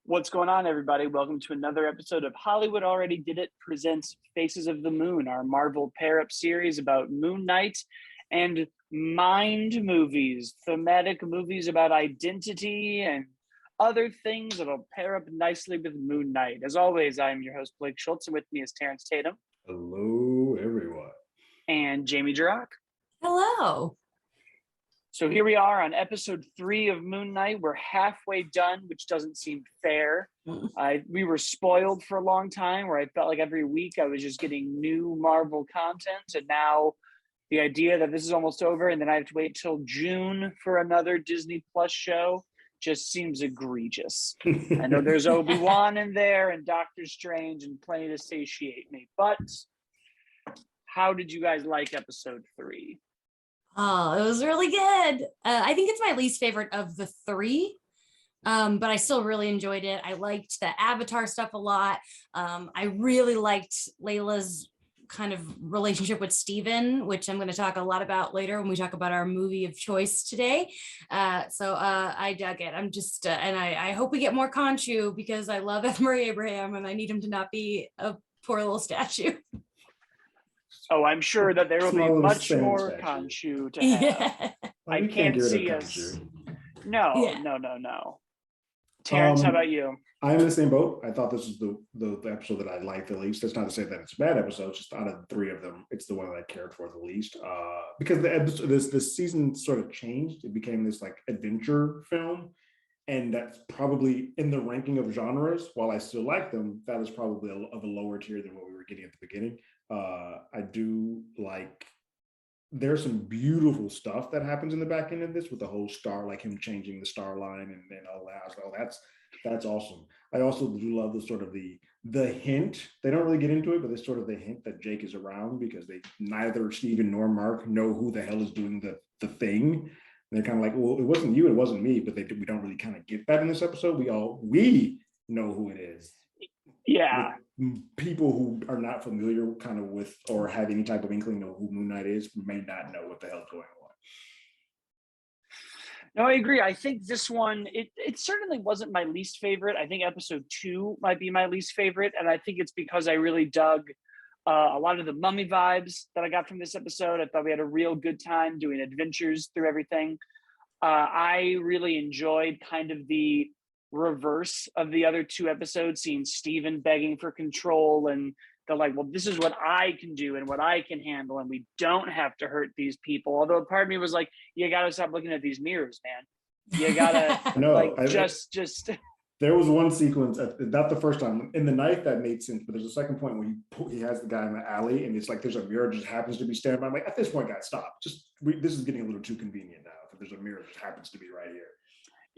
What's going on, everybody? Welcome to another episode of Hollywood Already Did It presents Faces of the Moon, our Marvel pair-up series about Moon Knight and mind movies, thematic movies about identity and other things that'll pair up nicely with Moon Knight. As always, I'm your host, Blake Schultz, and with me is Terrence Tatum. Hello, everyone. And Jamie Jurok. Hello. So here we are on episode 3 of Moon Knight. We're halfway done, which doesn't seem fair. We were spoiled for a long time where I felt like every week I was just getting new Marvel content. And now the idea that this is almost over and then I have to wait till June for another Disney Plus show just seems egregious. I know there's Obi-Wan in there and Doctor Strange and plenty to satiate me. But how did you guys like episode 3? Oh, it was really good. I think it's my least favorite of the 3, but I still really enjoyed it. I liked the Avatar stuff a lot. I really liked Layla's kind of relationship with Steven, which I'm going to talk a lot about later when we talk about our movie of choice today. So I dug it. I'm just, and I hope we get more Khonshu because I love F. Murray Abraham and I need him to not be a poor little statue. Oh, I'm sure that there will be much more Khonshu to have. Yeah. I can't see us. No. Terrence, how about you? I'm in the same boat. I thought this was the episode that I liked the least. That's not to say that it's a bad episode. It's just out of the 3 of them, it's the one that I cared for the least. Because the episode, this season sort of changed. It became this like adventure film. And that's probably in the ranking of genres, while I still like them, that is probably of a lower tier than what we were getting at the beginning. I do like, there's some beautiful stuff that happens in the back end of this with the whole star, like him changing the star line and all that. So that's awesome. I also do love the sort of the hint. They don't really get into it, but there's sort of the hint that Jake is around because neither Steven nor Mark know who the hell is doing the thing. And they're kind of like, well, it wasn't you, it wasn't me, but we don't really kind of get that in this episode. We know who it is. Yeah. People who are not familiar kind of with or have any type of inkling of who Moon Knight is may not know what the hell's going on. No, I agree. I think this one, it certainly wasn't my least favorite. I think episode 2 might be my least favorite. And I think it's because I really dug a lot of the Mummy vibes that I got from this episode. I thought we had a real good time doing adventures through everything. I really enjoyed kind of the reverse of the other 2 episodes, seeing Steven begging for control and they're like, well, this is what I can do and what I can handle and we don't have to hurt these people. Although part of me was like, you gotta stop looking at these mirrors, man. You gotta just There was one sequence, not the first time, in the night that made sense, but there's a second point where he has the guy in the alley and it's like there's a mirror just happens to be standing by. I'm like, at this point, guys, stop. This is getting a little too convenient now. If there's a mirror that just happens to be right here.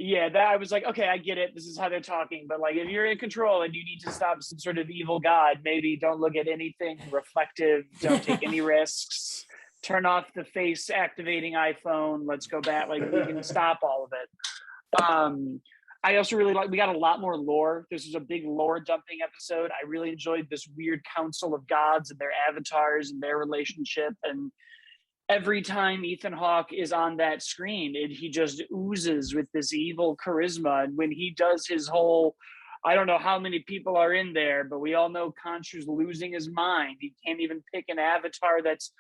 Yeah, that I was like, okay, I get it. This is how they're talking. But like, if you're in control and you need to stop some sort of evil god, maybe don't look at anything reflective. Don't take any risks. Turn off the face activating iPhone. Let's go back. Like, we can stop all of it. I also really we got a lot more lore. This was a big lore dumping episode. I really enjoyed this weird council of gods and their avatars and their relationship. And every time Ethan Hawke is on that screen, he just oozes with this evil charisma. And when he does his whole, I don't know how many people are in there, but we all know Khonshu's losing his mind. He can't even pick an avatar that's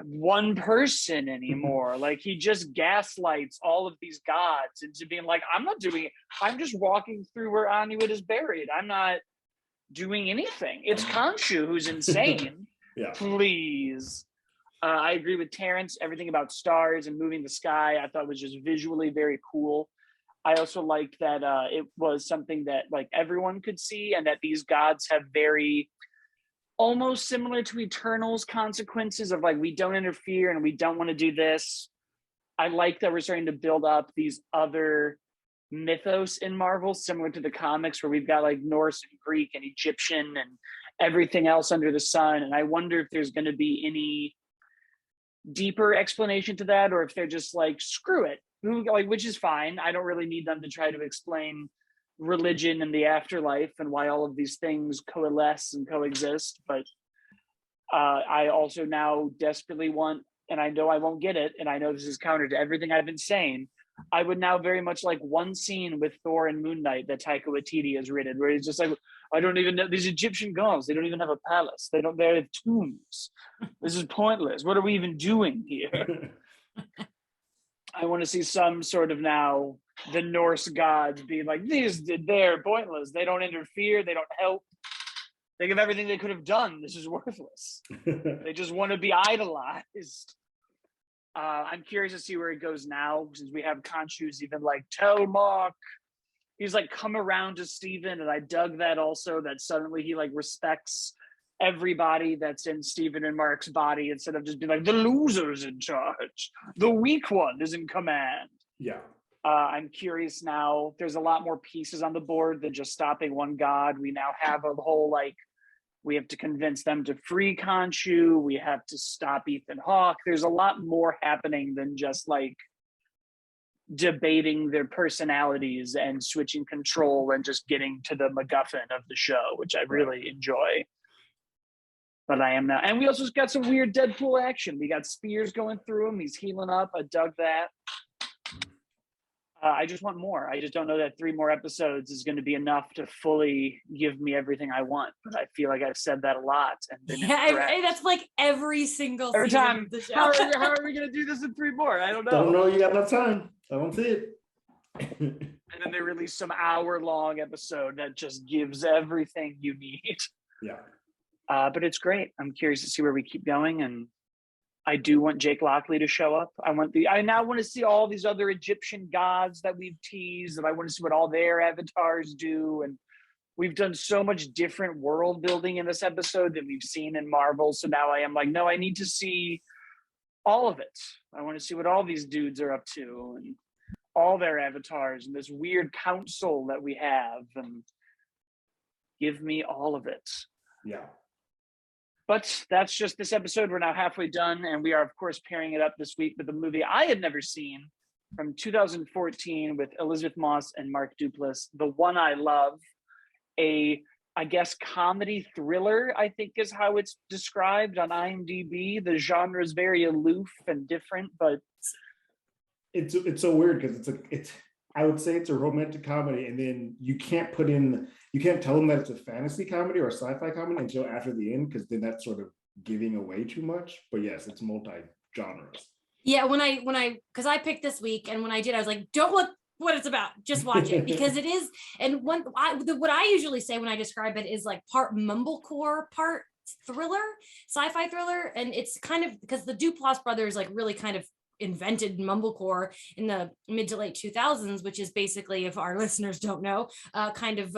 one person anymore. Like, he just gaslights all of these gods into being like, I'm not doing it. I'm just walking through where Anuit is buried. I'm not doing anything. It's Khonshu who's insane. Yeah. Please. I agree with Terrence. Everything about stars and moving the sky, I thought was just visually very cool. I also liked that it was something that like everyone could see, and that these gods have very almost similar to Eternals consequences of like, we don't interfere and we don't want to do this. I like that we're starting to build up these other mythos in Marvel, similar to the comics, where we've got like Norse and Greek and Egyptian and everything else under the sun. And I wonder if there's going to be any deeper explanation to that, or if they're just like, screw it, like, which is fine. I don't really need them to try to explain religion and the afterlife and why all of these things coalesce and coexist. But I also now desperately want, and I know I won't get it, and I know this is counter to everything I've been saying, I would now very much like one scene with Thor and Moon Knight that Taika Waititi has written, where he's just like, I don't even know these Egyptian gods. They don't even have a palace. They have tombs. This is pointless. What are we even doing here? I want to see some sort of now the Norse gods being like, they're pointless. They don't interfere. They don't help. Think of everything they could have done. This is worthless. They just want to be idolized. I'm curious to see where it goes now, since we have Khonshu's even like, tell Mark. He's like come around to Steven, and I dug that also, that suddenly he like respects everybody that's in Steven and Mark's body, instead of just being like, the loser's in charge. The weak one is in command. Yeah. I'm curious now. There's a lot more pieces on the board than just stopping one god. We now have a whole like, we have to convince them to free Khonshu. We have to stop Ethan Hawke. There's a lot more happening than just like debating their personalities and switching control and just getting to the MacGuffin of the show, which I really enjoy. But I am not. And we also got some weird Deadpool action. We got spears going through him. He's healing up. I dug that. I just want more. I just don't know that 3 more episodes is going to be enough to fully give me everything I want. But I feel like I've said that a lot. And that's like every single every time. Of the show. How are we going to do this in 3 more? I don't know. Don't know. You got enough time. I don't see it. And then they release some hour-long episode that just gives everything you need. Yeah. But it's great. I'm curious to see where we keep going, and I do want Jake Lockley to show up. I now want to see all these other Egyptian gods that we've teased, and I want to see what all their avatars do. And we've done so much different world building in this episode than we've seen in Marvel. So now I am like, no, I need to see all of it. I want to see what all these dudes are up to and all their avatars and this weird council that we have, and give me all of it. Yeah. But that's just this episode. We're now halfway done, and we are, of course, pairing it up this week with a movie I had never seen from 2014 with Elizabeth Moss and Mark Duplass, The One I Love, I guess, comedy thriller, I think is how it's described on IMDb. The genre is very aloof and different, but it's so weird because I would say it's a romantic comedy, and then you can't tell them that it's a fantasy comedy or a sci-fi comedy until after the end, because then that's sort of giving away too much. But yes, it's multi-genres. Yeah, because I picked this week, and when I did, I was like, don't look what it's about, just watch it, because it is. And what I usually say when I describe it is like part mumblecore, part thriller, sci-fi thriller, and it's kind of because the Duplass brothers like really kind of invented mumblecore in the mid to late 2000s, which is basically, if our listeners don't know, kind of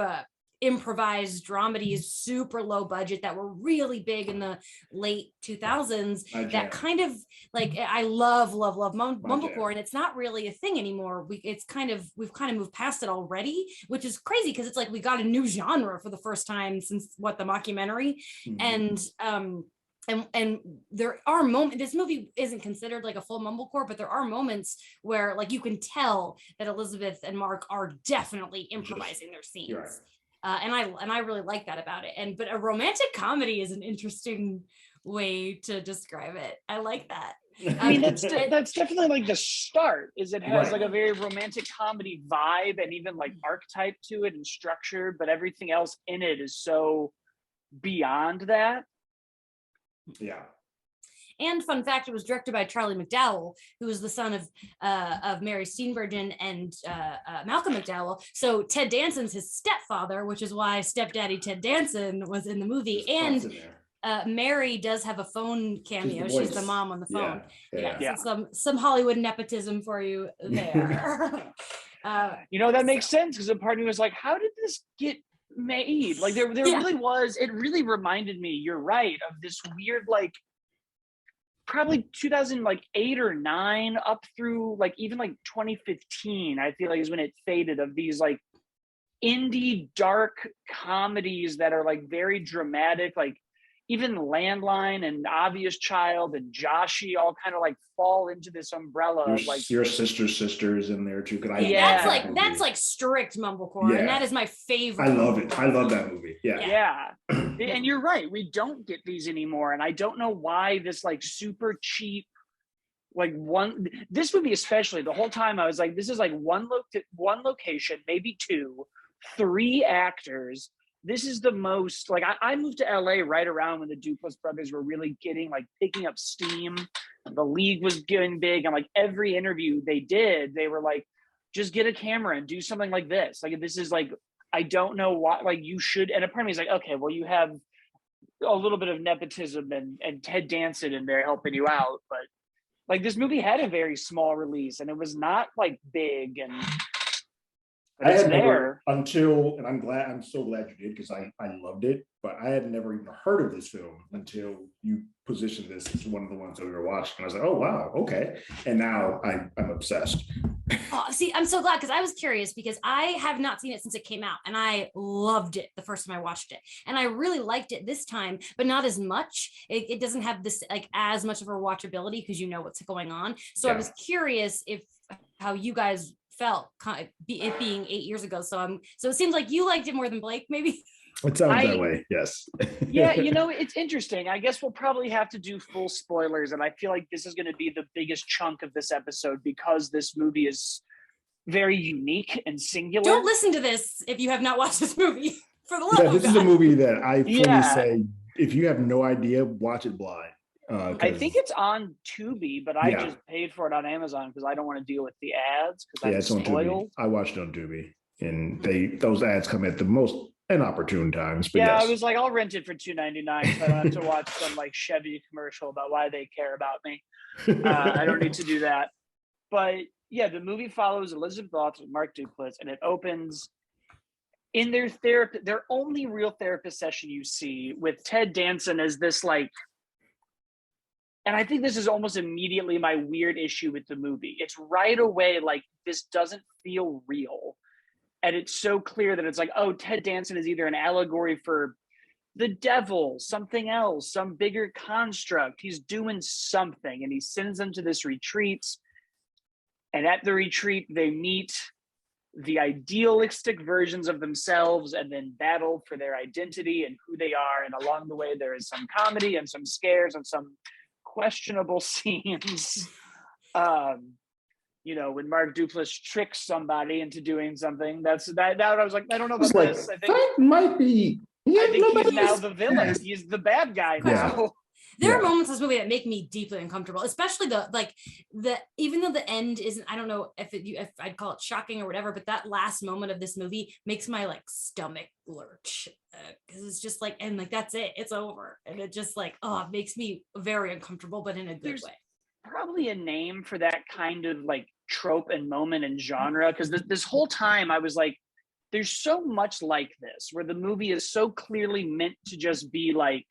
improvised dramedies, super low budget, that were really big in the late 2000s. That kind of like, I love mumblecore, and it's not really a thing anymore. We've kind of moved past it already, which is crazy, because it's like we got a new genre for the first time since the mockumentary. Mm-hmm. And there are moments, this movie isn't considered like a full mumblecore, but there are moments where like you can tell that Elizabeth and Mark are definitely improvising their scenes. Right. And I really like that about it. But a romantic comedy is an interesting way to describe it. I like that. I mean, that's definitely like the start, is it has like a very romantic comedy vibe and even like archetype to it and structure, but everything else in it is so beyond that. Yeah. And fun fact, it was directed by Charlie McDowell, who was the son of Mary Steenburgen and Malcolm McDowell. So Ted Danson's his stepfather, which is why Stepdaddy Ted Danson was in the movie. And Mary does have a phone cameo. She's the mom on the phone. Yeah. So some Hollywood nepotism for you there. That makes sense, because a part of me was like, how did this get made? Like there really was, it really reminded me, you're right, of this weird like probably 2008 or 9 up through like even like 2015, I feel like is when it faded, of these like indie dark comedies that are like very dramatic, like even Landline and Obvious Child and Joshi all kind of like fall into this umbrella of like your sister's sister is in there too. That's like strict mumblecore, and that is my favorite. I love it. I love that movie. Yeah. And you're right, we don't get these anymore, and I don't know why this like super cheap like this movie especially, the whole time I was like, this is like one location, maybe two, three actors. This is the most, like, I moved to LA right around when the Duplass brothers were really picking up steam. The league was getting big, and like every interview they did, they were like, just get a camera and do something like this. Like, this is like, I don't know why, like, you should. And a part of me is like, okay, well, you have a little bit of nepotism and Ted Danson in there helping you out, but like, this movie had a very small release and it was not like big, and I it's had there. never until, and I'm so glad you did, because I loved it, but I had never even heard of this film until you positioned this as one of the ones that we were watching. And I was like, oh wow, okay. And now I'm obsessed. Oh, see, I'm so glad, because I was curious, because I have not seen it since it came out, and I loved it the first time I watched it, and I really liked it this time, but not as much. It doesn't have this like as much of a rewatchability because you know what's going on. So I was curious if how you guys felt, it being 8 years ago. So it seems like you liked it more than Blake, maybe. It sounds that way, yes. Yeah, it's interesting. I guess we'll probably have to do full spoilers, and I feel like this is going to be the biggest chunk of this episode because this movie is very unique and singular. Don't listen to this if you have not watched this movie. For the love of God. This is a movie that I fully say, if you have no idea, watch it blind. I think it's on Tubi, but I just paid for it on Amazon because I don't want to deal with the ads because it's on Tubi. I watched it on Tubi, and those ads come at the most inopportune times. But I was like, I'll rent it for $2.99 so I don't have to watch some like Chevy commercial about why they care about me. I don't need to do that. But yeah, the movie follows Elizabeth Moss with Mark Duplass, and it opens in their only real therapist session you see with Ted Danson as this like. And I think this is almost immediately my weird issue with the movie. It's right away like, this doesn't feel real. And it's so clear that it's like, oh, Ted Danson is either an allegory for the devil, something else, some bigger construct. He's doing something, and he sends them to this retreat. And at the retreat, they meet the idealistic versions of themselves and then battle for their identity and who they are. And along the way, there is some comedy and some scares and some questionable scenes. When Mark Duplass tricks somebody into doing something, that I was like, I don't know about this. I think that might be. I think he's now the villain. Yes. He's the bad guy now. There are moments in this movie that make me deeply uncomfortable, especially even though the end isn't, I don't know if I'd call it shocking or whatever, but that last moment of this movie makes my like stomach lurch because it's just like, and like, that's it, it's over. And it just like, it makes me very uncomfortable, but in a good way. Probably a name for that kind of like trope and moment and genre. Because this whole time I was like, there's so much like this where the movie is so clearly meant to just be like,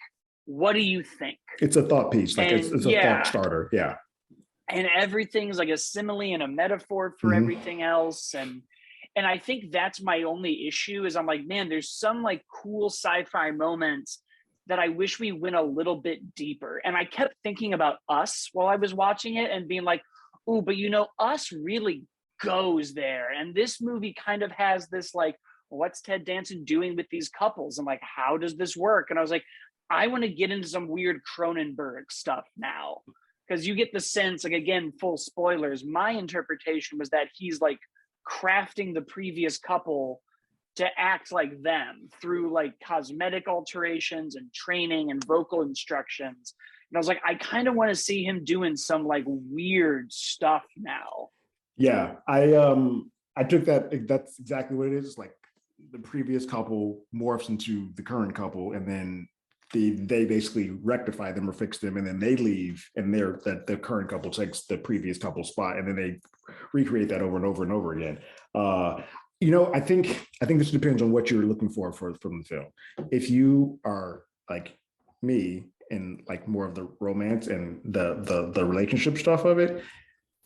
what do you think? It's a thought piece, like it's a thought starter. Yeah. And everything's like a simile and a metaphor for everything else. And I think that's my only issue is I'm like, man, there's some like cool sci-fi moments that I wish we went a little bit deeper. And I kept thinking about Us while I was watching it and being like, oh, but Us really goes there. And this movie kind of has this like, what's Ted Danson doing with these couples? And like, how does this work? And I was like, I want to get into some weird Cronenberg stuff now. Because you get the sense, like, again, full spoilers, my interpretation was that he's like crafting the previous couple to act like them through like cosmetic alterations and training and vocal instructions. And I was like, I kind of want to see him doing some like weird stuff now. Yeah, I took that's exactly what it is. Like the previous couple morphs into the current couple, and then they basically rectify them or fix them, and then they leave, and the current couple takes the previous couple's spot, and then they recreate that over and over and over again. I think this depends on what you're looking for from the film. If you are like me and like more of the romance and the relationship stuff of it,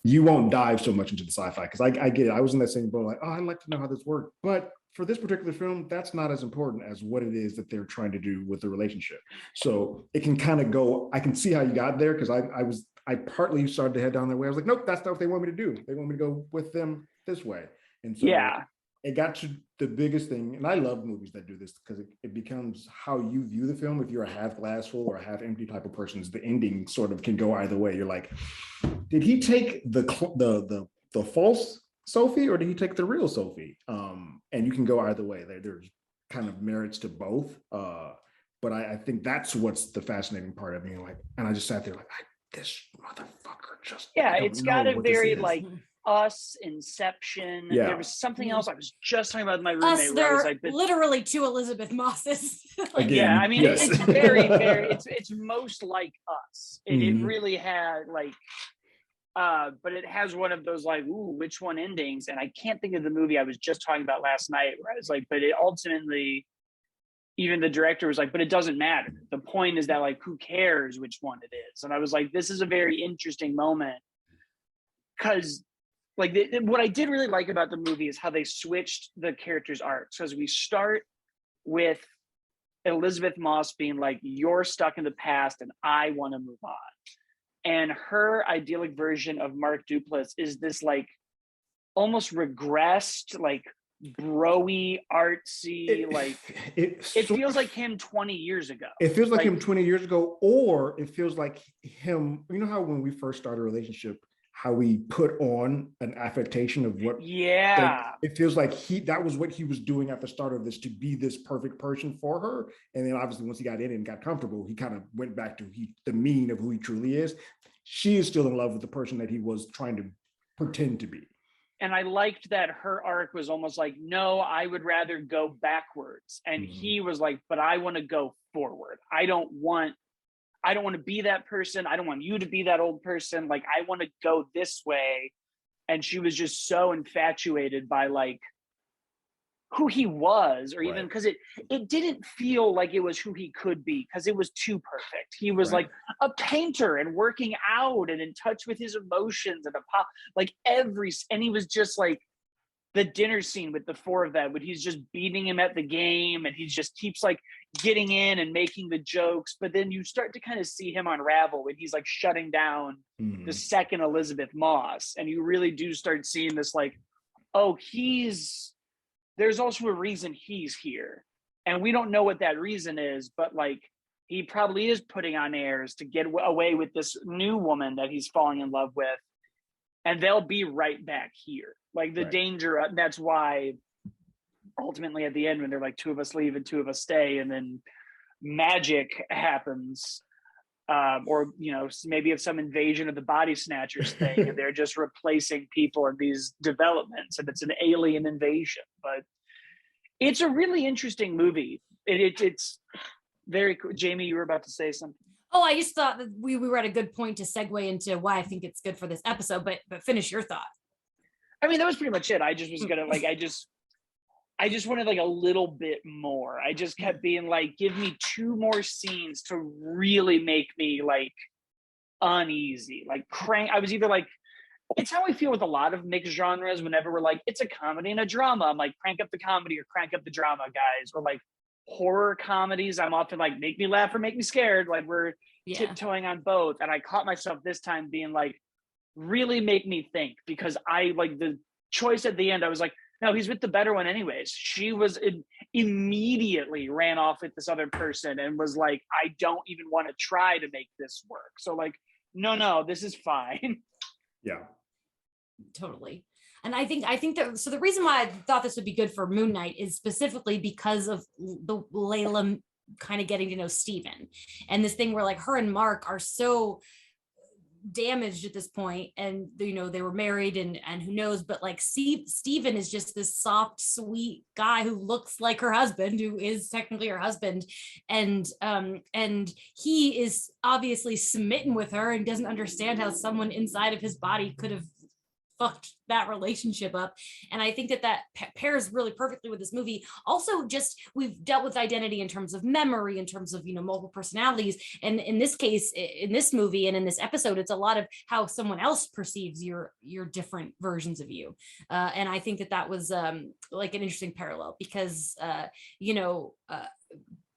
you won't dive so much into the sci-fi, because I get it. I was in that same boat, like, I'd like to know how this worked, but for this particular film, that's not as important as what it is that they're trying to do with the relationship. So it can kind of go, I can see how you got there, because I partly started to head down that way. I was like, nope, that's not what they want me to do. They want me to go with them this way. And so it got to the biggest thing, and I love movies that do this because it becomes how you view the film. If you're a half glass full or a half empty type of person, the ending sort of can go either way. You're like, did he take the false Sophie or did he take the real Sophie? And you can go either way. There's kind of merits to both. But I think that's what's the fascinating part of being like, and I just sat there like, this motherfucker just, Yeah, I don't it's know got a what this very is. like Us, Inception. Yeah. There was something else I was just talking about with my Us, roommate. Where I there was are like, but, literally 2 Elizabeth Mosses. Like, Again, yeah, I mean, yes. it's very, very, it's most like Us. It Mhm. really had like, but it has one of those like, ooh, which one endings? And I can't think of the movie I was just talking about last night where I was like, but it ultimately, even the director was like, but it doesn't matter. The point is that like, who cares which one it is? And I was like, this is a very interesting moment because like what I did really like about the movie is how they switched the characters' arcs. Because we start with Elizabeth Moss being like, you're stuck in the past and I want to move on. And her idyllic version of Mark Duplass is this like almost regressed, like bro-y, artsy, it feels like him 20 years ago. It feels like him 20 years ago, or it feels like him, you know how when we first started a relationship, how we put on an affectation of what, yeah, like, it feels like that was what he was doing at the start of this to be this perfect person for her. And then obviously once he got in and got comfortable, he kind of went back to the mean of who he truly is. She is still in love with the person that he was trying to pretend to be. And I liked that her arc was almost like, no, I would rather go backwards. And he was like, but I want to go forward. I don't want to be that person. I don't want you to be that old person. Like, I want to go this way. And she was just so infatuated by like who he was, or even because it didn't feel like it was who he could be, because it was too perfect. He was like a painter and working out and in touch with his emotions and and he was just like the dinner scene with the 4 of them, but he's just beating him at the game and he just keeps like getting in and making the jokes. But then you start to kind of see him unravel when he's like shutting down the second Elizabeth Moss. And you really do start seeing this like, oh, there's also a reason he's here. And we don't know what that reason is, but like he probably is putting on airs to get away with this new woman that he's falling in love with. And they'll be right back here. Like the danger, that's why ultimately at the end, when they're like 2 of us leave and 2 of us stay, and then magic happens, or, you know, maybe it's some invasion of the body snatchers thing, and they're just replacing people in these developments, and it's an alien invasion. But it's a really interesting movie. It's very cool. Jamie, you were about to say something. Oh, I just thought that we were at a good point to segue into why I think it's good for this episode, but finish your thought. I mean, that was pretty much it. I just was gonna like, I just wanted like a little bit more. I just kept being like, give me 2 more scenes to really make me like uneasy. Like I was either like, it's how I feel with a lot of mixed genres whenever we're like, it's a comedy and a drama. I'm like, crank up the comedy or crank up the drama, guys. Or like horror comedies, I'm often like, make me laugh or make me scared. Like we're tiptoeing on both. And I caught myself this time being like, really make me think, because I like the choice at the end. I was like, no, he's with the better one anyways. She was immediately ran off with this other person and was like, I don't even want to try to make this work. So like, no, this is fine. Yeah. Totally. And I think that, so the reason why I thought this would be good for Moon Knight is specifically because of the Layla kind of getting to know Steven, and this thing where like her and Mark are so damaged at this point, and you know they were married and who knows, but like Steven is just this soft sweet guy who looks like her husband, who is technically her husband, and he is obviously smitten with her and doesn't understand how someone inside of his body could have fucked that relationship up. And I think that pairs really perfectly with this movie. Also, just we've dealt with identity in terms of memory, in terms of, you know, multiple personalities. And in this case, in this movie and in this episode, it's a lot of how someone else perceives your different versions of you. And I think that was like an interesting parallel because,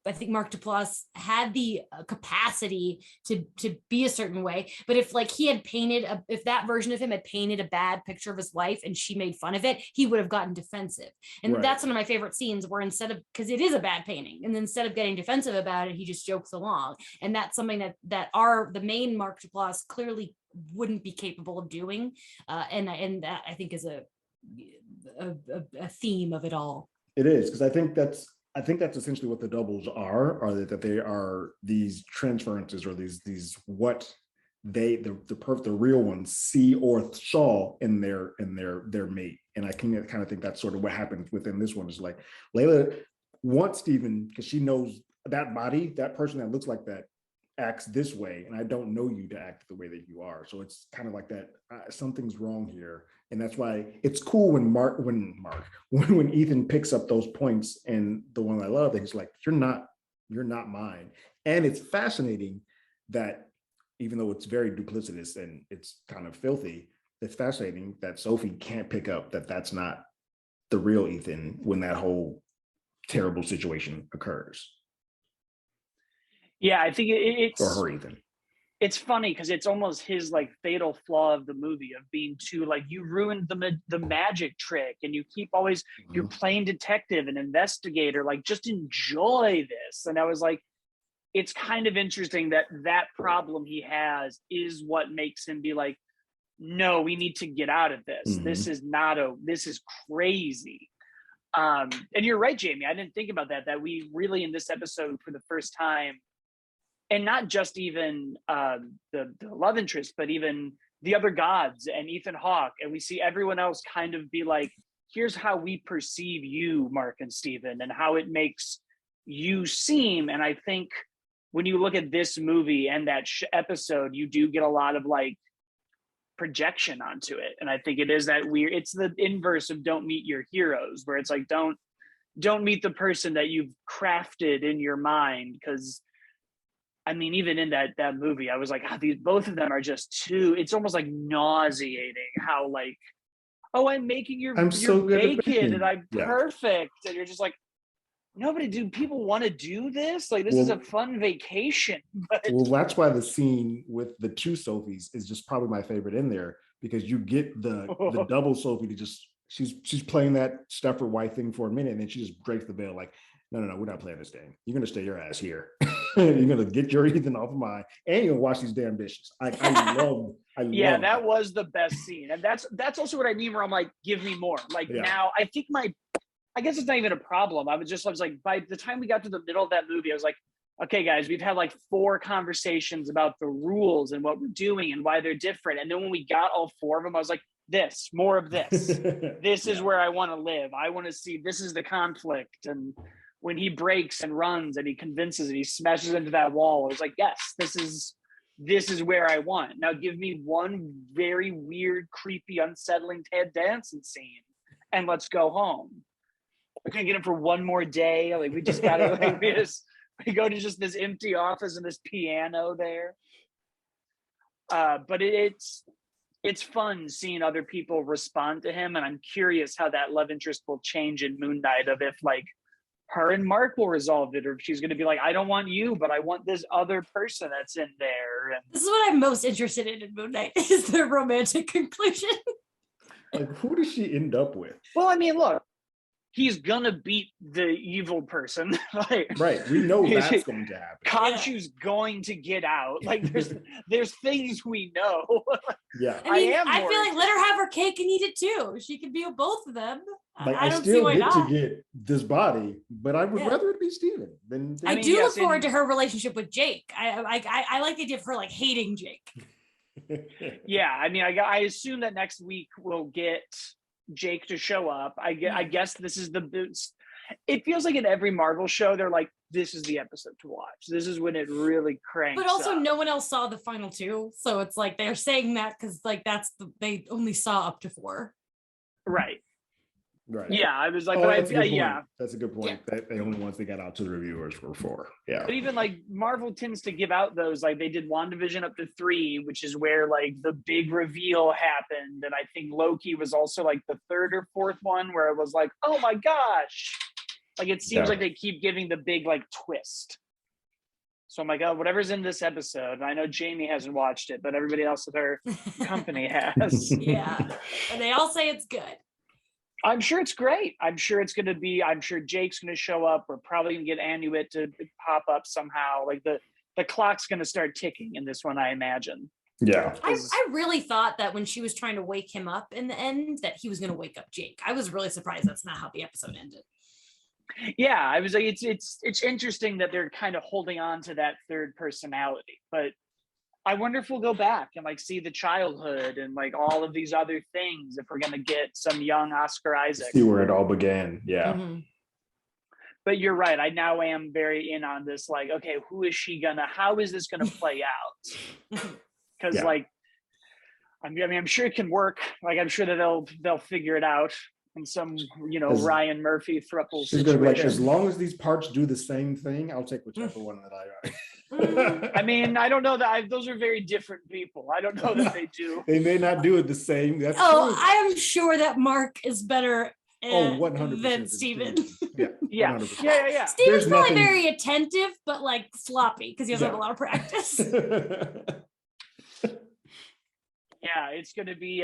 I think Mark Duplass had the capacity to be a certain way, but if like he had painted if that version of him had painted a bad picture of his wife and she made fun of it, he would have gotten defensive. And Right. that's one of my favorite scenes, where instead of, because it is a bad painting, and instead of getting defensive about it, he just jokes along. And that's something that the main Mark Duplass clearly wouldn't be capable of doing, and that I think is a theme of it all. It is, because I think that's essentially what the doubles are that they are these transferences, or these what the real ones see or saw in their mate. And I can kind of think that's sort of what happened within this one, is like Layla wants Steven because she knows that body, that person that looks like that acts this way, and I don't know you to act the way that you are. So it's kind of like that something's wrong here. And that's why it's cool when Ethan picks up those points, and the one I love, that he's like, you're not mine. And it's fascinating that, even though it's very duplicitous and it's kind of filthy, it's fascinating that Sophie can't pick up that that's not the real Ethan when that whole terrible situation occurs. Yeah, I think it's Or her Ethan. It's funny because it's almost his like fatal flaw of the movie, of being too like, you ruined the magic trick, and you keep always you're playing detective and investigator, like just enjoy this. And I was like, it's kind of interesting that problem he has is what makes him be like, no, we need to get out of this. This is crazy. And you're right, Jamie, I didn't think about that we really, in this episode, for the first time, and not just even the love interest, but even the other gods and Ethan Hawke, and we see everyone else kind of be like, here's how we perceive you, Mark and Steven, and how it makes you seem. And I think when you look at this movie and that episode, you do get a lot of like projection onto it. And I think it is that weird, it's the inverse of don't meet your heroes, where it's like, don't meet the person that you've crafted in your mind. Because I mean, even in that movie, I was like, both of them are just too, it's almost like nauseating how like, oh, I'm making your bacon and I'm perfect. And you're just like, nobody, do people want to do this? Like, this is a fun vacation. But well, that's why the scene with the two Sophies is just probably my favorite in there, because you get the double Sophie to just, she's playing that Stepford wife thing for a minute, and then she just breaks the veil like, no, we're not playing this game. You're going to stay your ass here. You're going to get your Ethan off of mine, and you're going to watch these damn dishes. I love that was the best scene. And that's also what I mean, where I'm like, give me more. Like now, I think I guess it's not even a problem. I was like, by the time we got to the middle of that movie, I was like, okay, guys, we've had like 4 conversations about the rules and what we're doing and why they're different. And then when we got all 4 of them, I was like, more of this. This is where I want to live. I want to see, this is the conflict. And when he breaks and runs and he convinces and he smashes into that wall, I was like, yes, this is where I want. Now give me one very weird, creepy, unsettling Ted Danson scene, and let's go home. We can get him for one more day. Like, we just gotta like, we go to just this empty office and this piano there. But it's fun seeing other people respond to him, and I'm curious how that love interest will change in Moon Knight, of if like her and Mark will resolve it, or if she's going to be like, I don't want you, but I want this other person that's in there. And this is what I'm most interested in Moon Knight, is the romantic conclusion. Like, who does she end up with? Well, I mean, look, he's gonna beat the evil person. Like, right, we know that's going to happen. Khonshu's going to get out. Like, there's things we know. Yeah, I mean, I feel like let her have her cake and eat it too. She could be with both of them. Like, I don't see still why get not. to get this body, but I would rather it be Steven than I do look forward to her relationship with Jake. I like the idea of her like hating Jake. Yeah, I mean, I assume that next week we'll get Jake to show up. I guess this is it feels like in every Marvel show they're like, this is the episode to watch. This is when it really cranks. But also up. No one else saw the final 2, so it's like they're saying that because like they only saw up to 4. Right. Yeah, I was like, that's a good point. Yeah. That the only ones they got out to the reviewers were 4. Yeah. But even like Marvel tends to give out those, like they did WandaVision up to 3, which is where like the big reveal happened. And I think Loki was also like the 3rd or 4th one where it was like, oh my gosh. Like it seems Yeah. like they keep giving the big like twist. So I'm like, oh, whatever's in this episode. And I know Jamie hasn't watched it, but everybody else at her company has. Yeah. And they all say it's good. I'm sure it's great. I'm sure it's going to be. I'm sure Jake's going to show up. We're probably going to get Anuit to pop up somehow. Like the clock's going to start ticking in this one, I imagine. Yeah. I really thought that when she was trying to wake him up in the end, that he was going to wake up Jake. I was really surprised that's not how the episode ended. Yeah, I was like, it's interesting that they're kind of holding on to that third personality, but I wonder if we'll go back and like see the childhood and like all of these other things if we're gonna get some young Oscar Isaac. See where it all began. Yeah. Mhm. But you're right. I now am very in on this. Like, okay, how is this gonna play out? Because Yeah. like, I'm sure it can work. Like, I'm sure that they'll figure it out in some, As- Ryan Murphy thruple She's gonna be like, situation. as long as these parts do the same thing, I'll take whichever one that Mhm. I mean, I don't know that those are very different people. I don't know that they do. They may not do it the same. That's Oh, true. I am sure that Mark is better Oh, 100% than Steven. Yeah. Yeah. 100%. Yeah. Steven's There's probably nothing- very attentive, but like sloppy because he doesn't have Yeah. a lot of practice. Yeah, it's gonna be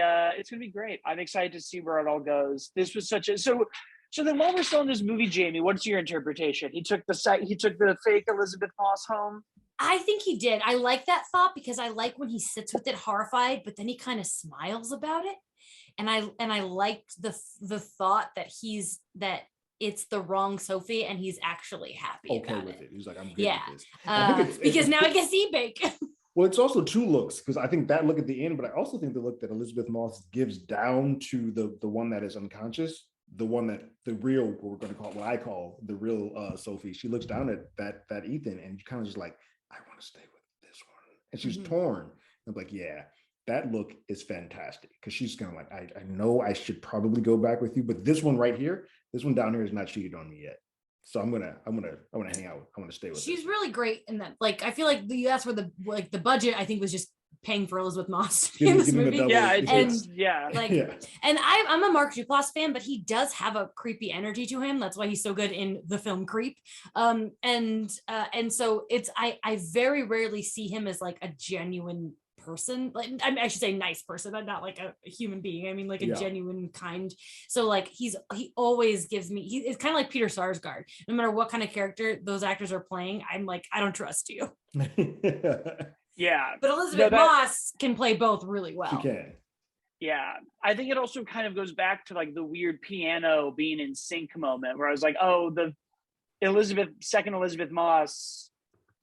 great. I'm excited to see where it all goes. This was so then while we're still in this movie, Jamie, what's your interpretation? He took the fake Elizabeth Moss home. I think he did. I like that thought because I like when he sits with it horrified, but then he kind of smiles about it. And I liked the thought that it's the wrong Sophie and he's actually happy Okay about with it. He's like, I'm good Yeah. with this. I think it's- because now I it's- guess he bake. Well, it's also two looks, because I think that look at the end, but I also think the look that Elizabeth Moss gives down to the one that is unconscious, the one that the real, what I call the real Sophie, she looks down at that Ethan and you kind of just like, I want to stay with this one. And she's torn. I'm like, yeah, that look is fantastic. Because she's kind of like, I know I should probably go back with you, but this one right here, this one down here is not cheated on me yet. So I'm gonna hang out. I'm gonna stay with. She's this. really great in that. Like, I feel like you asked for the budget. I think was just paying for Elizabeth Moss Give in me- this give me the movie. double- Yeah, And like, Yeah. and I'm a Mark Duplass fan, but he does have a creepy energy to him. That's why he's so good in the film Creep. And so I very rarely see him as like a genuine person. Like I should say nice person, but not like a human being. I mean like a Yeah. genuine kind. So like he always gives me. It's kind of like Peter Sarsgaard. No matter what kind of character those actors are playing, I'm like, I don't trust you. Yeah. But Elizabeth that- Moss can play both really well. She can. Yeah, I think it also kind of goes back to like the weird piano being in sync moment where I was like, oh, the second Elizabeth Moss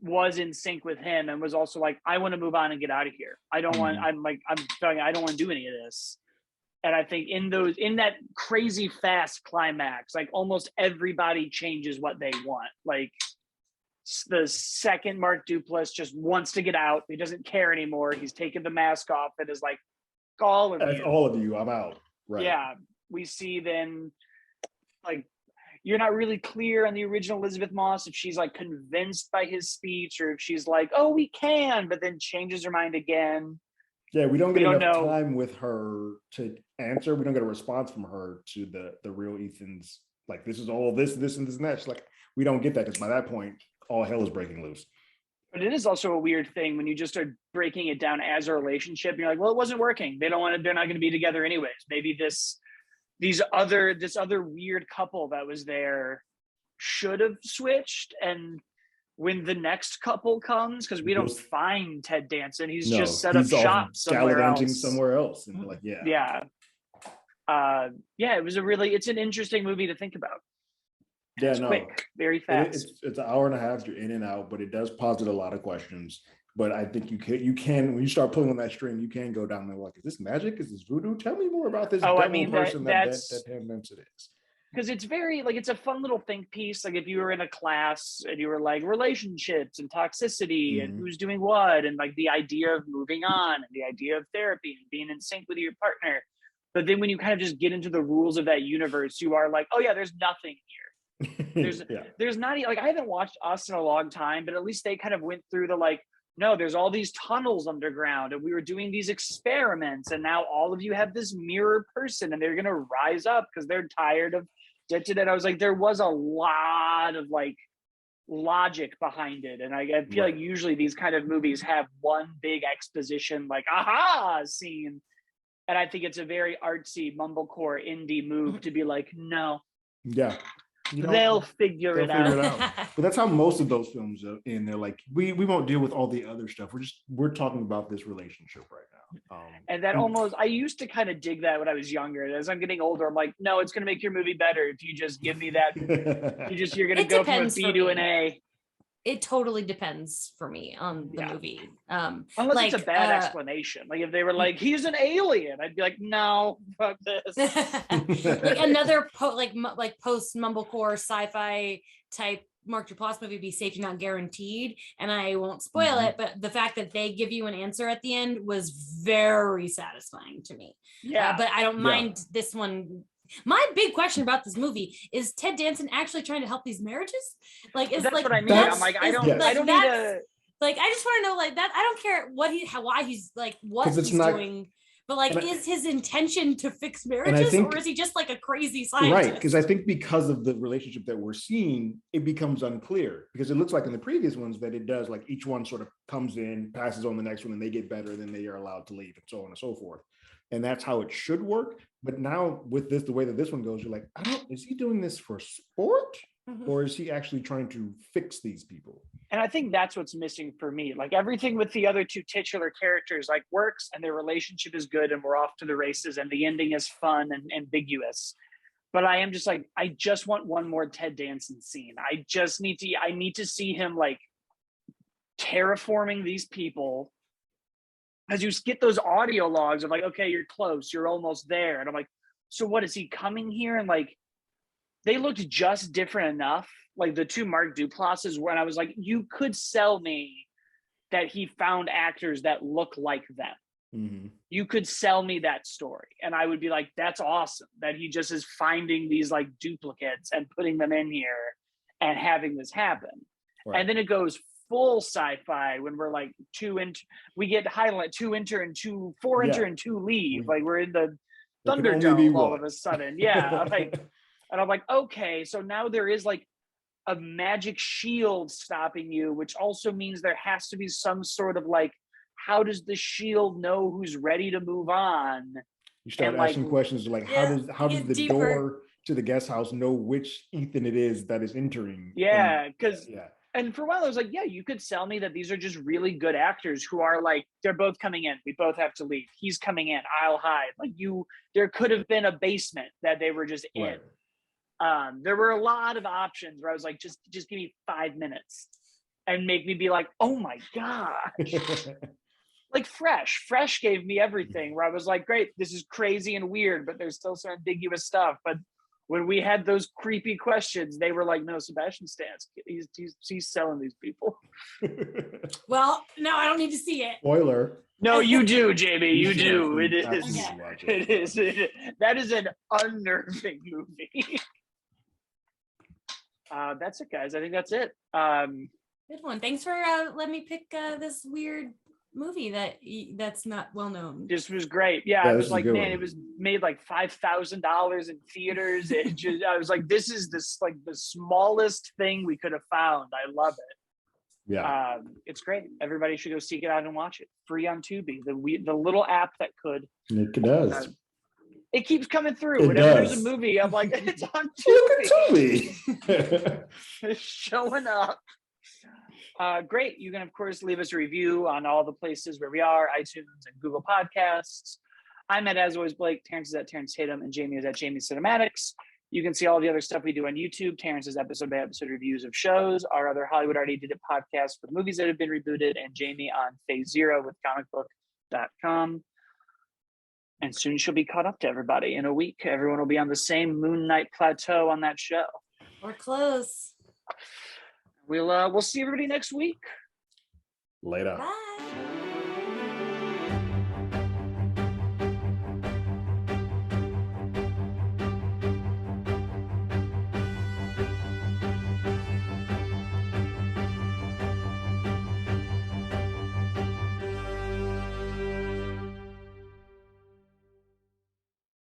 was in sync with him and was also like, I want to move on and get out of here. I don't want, I don't want to do any of this. And I think in that crazy fast climax, like almost everybody changes what they want. Like the second Mark Duplass just wants to get out. He doesn't care anymore. He's taken the mask off and is like, all of That's you. all of you. I'm out. Right. Yeah, we see then like you're not really clear on the original Elizabeth Moss if she's like convinced by his speech or if she's like, oh, we can, but then changes her mind again. Yeah, we don't We get don't enough know. time with her to answer. We don't get a response from her to the real Ethan's like, this is all this and this and that. She's like, we don't get that because by that point, all hell is breaking loose. But it is also a weird thing when you just start breaking it down as a relationship. And you're like, well, it wasn't working. They're not going to be together anyways. Maybe this other weird couple that was there should have switched. And when the next couple comes, because we don't find Ted Danson, he's just set up off shop somewhere gallivanting else. somewhere else. And we're like, yeah. It's an interesting movie to think about. Yeah, It's no. quick, very fast. It's an hour and a half. You're in and out, but it does posit a lot of questions. But I think you can when you start pulling on that string, you can go down there like, is this magic? Is this voodoo? Tell me more about this person that Pam Vincent is. Because it's very like it's a fun little think piece. Like if you were in a class and you were like relationships and toxicity and who's doing what and like the idea of moving on and the idea of therapy and being in sync with your partner. But then when you kind of just get into the rules of that universe, you are like, oh yeah, there's nothing here. There's not like I haven't watched Us in a long time, but at least they kind of went through the like, no, there's all these tunnels underground and we were doing these experiments and now all of you have this mirror person and they're going to rise up because they're tired of I was like, there was a lot of like logic behind it, and I feel like usually these kind of movies have one big exposition, like aha scene, and I think it's a very artsy mumblecore indie move to be like, no, Yeah. they'll figure it out. But that's how most of those films are in. They're like, we won't deal with all the other stuff. We're talking about this relationship right now. And that almost, I used to kind of dig that when I was younger. And as I'm getting older, I'm like, no, it's going to make your movie better if you just give me that. You're going to go from a B to an A. It totally depends for me on the movie. Unless like, it's a bad explanation. Like if they were like, he's an alien, I'd be like, no, fuck this. Like another post mumblecore sci-fi type Mark Duplass movie be Safety Not Guaranteed, and I won't spoil it, but the fact that they give you an answer at the end was very satisfying to me. Yeah, but I don't mind this one. My big question about this movie is Ted Danson actually trying to help these marriages? Like, is that's like what I mean. I'm like, I don't need to. Like, I just want to know, like, that. I don't care why he's like what he's doing. But like, is his intention to fix marriages, or is he just like a crazy scientist? Right, because I think because of the relationship that we're seeing, it becomes unclear. Because it looks like in the previous ones that it does, like each one sort of comes in, passes on the next one, and they get better, and then they are allowed to leave, and so on and so forth. And that's how it should work. But now with this, the way that this one goes, you're like, is he doing this for sport? Or is he actually trying to fix these people? And I think that's what's missing for me. Like everything with the other two titular characters like works, and their relationship is good, and we're off to the races, and the ending is fun and ambiguous. But I am just like, I just want one more Ted Danson scene. I need to see him like terraforming these people. As you get those audio logs of like, okay, you're close, you're almost there. And I'm like, so what, is he coming here? And like, they looked just different enough. Like the two Mark Duplasses, when I was like, you could sell me that he found actors that look like them. You could sell me that story. And I would be like, that's awesome that he just is finding these like duplicates and putting them in here and having this happen. Right. And then it goes full sci-fi when we're like we get highlight 2 enter and 2 4 enter and 2 leave. Like we're in the Thunderdome all of a sudden. Yeah. Like, and I'm like, okay, so now there is like a magic shield stopping you, which also means there has to be some sort of like, how does the shield know who's ready to move on? You start asking questions like, how does the door to the guest house know which Ethan it is that is entering? Yeah, because and for a while I was like, yeah, you could sell me that these are just really good actors who are like, they're both coming in, we both have to leave, he's coming in, I'll hide. Like there could have been a basement that they were just in. There were a lot of options where I was like, just give me 5 minutes and make me be like, oh my gosh. Like Fresh gave me everything where I was like, great, this is crazy and weird, but there's still some ambiguous stuff. But when we had those creepy questions, they were like, no, Sebastian Stan, he's selling these people. Well, no, I don't need to see it. Spoiler. No, you do, Jamie. You do. It is. It is. That is an unnerving movie. That's it, guys. I think that's it. Good one. Thanks for letting me pick this weird movie that's not well known. This was great. Yeah, I was like, man, it was made like $5,000 in theaters. I was like, this is like the smallest thing we could have found. I love it. Yeah, it's great. Everybody should go seek it out and watch it. Free on Tubi, the little app that could. It does. It keeps coming through. Whenever there's a movie, I'm like, it's on Tubi. It's showing up. Great. You can, of course, leave us a review on all the places where we are, iTunes and Google Podcasts. I'm at As Always Blake, Terrence is at Terrence Tatum, and Jamie is at Jamie Cinematics. You can see all the other stuff we do on YouTube. Terrence's episode-by-episode reviews of shows, our other Hollywood Already Did It podcast for movies that have been rebooted, and Jamie on Phase Zero with comicbook.com. And soon she'll be caught up to everybody. In a week, everyone will be on the same Moon Knight plateau on that show. We're close. We'll see everybody next week. Later. Bye.